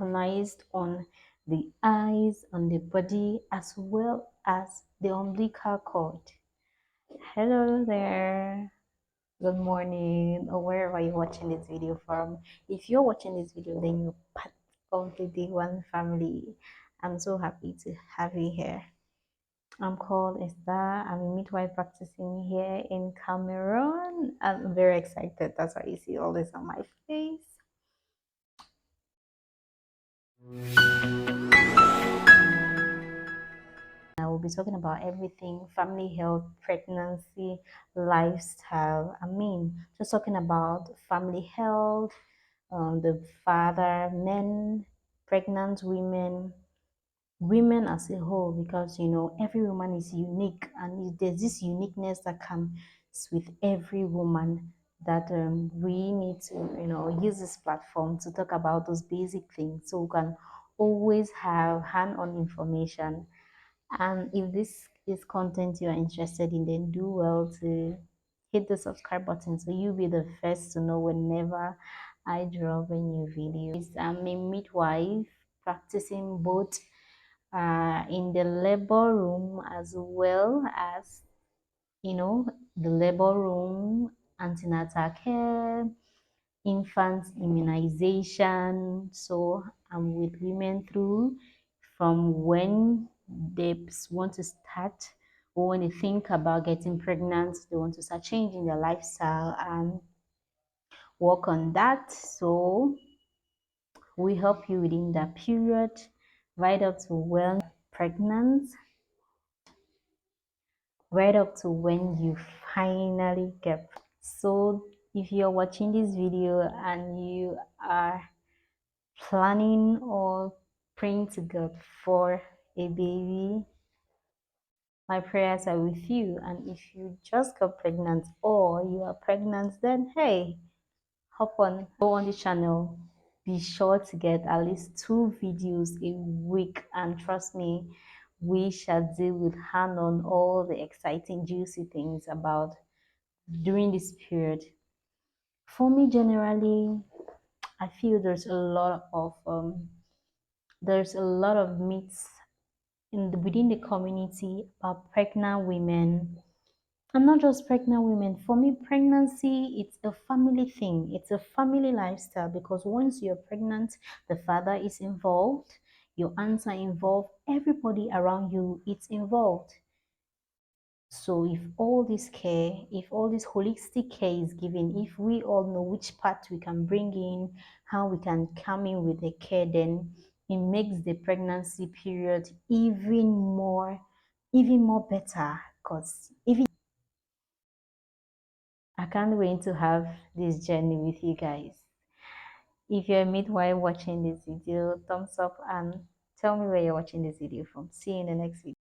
recognized on the eyes, on the body, as well as the umbilical cord. Hello there. Good morning, or wherever you're watching this video from. If you're watching this video, then you're part of the Day One family. I'm so happy to have you here. I'm called Esther. I'm a midwife practicing here in Cameroon. I'm very excited. That's why you see all this on my face. I will be talking about everything family health, pregnancy, lifestyle. Just talking about family health, the father, men, pregnant women, women as a whole, because every woman is unique, and there's this uniqueness that comes with every woman that we need to use this platform to talk about those basic things so we can always have hand-on information. And if this is content you are interested in, then do well to hit the subscribe button so you'll be the first to know whenever I drop a new video. I'm a midwife practicing both in the labor room as well as the labor room, antenatal care, infant immunization. So I'm with women through from when they want to start, or when they think about getting pregnant, they want to start changing their lifestyle and work on that. So we help you within that period, right up to when pregnant, right up to when you finally get. So if you're watching this video and you are planning or praying to God for a baby, my prayers are with you. And if you just got pregnant or you are pregnant, then hey, go on the channel. Be sure to get at least 2 videos a week, and trust me, we shall deal with hand on all the exciting juicy things about during this period. For me, generally, I feel there's a lot of myths within the community about pregnant women. And not just pregnant women. For me, pregnancy, it's a family thing. It's a family lifestyle, because once you're pregnant, the father is involved, your aunts are involved, everybody around you is involved. So if all this care, if all this holistic care is given, if we all know which part we can bring in, how we can come in with the care, then it makes the pregnancy period even more better. Because even I can't wait to have this journey with you guys. If you're a midwife watching this video, thumbs up and tell me where you're watching this video from. See you in the next video.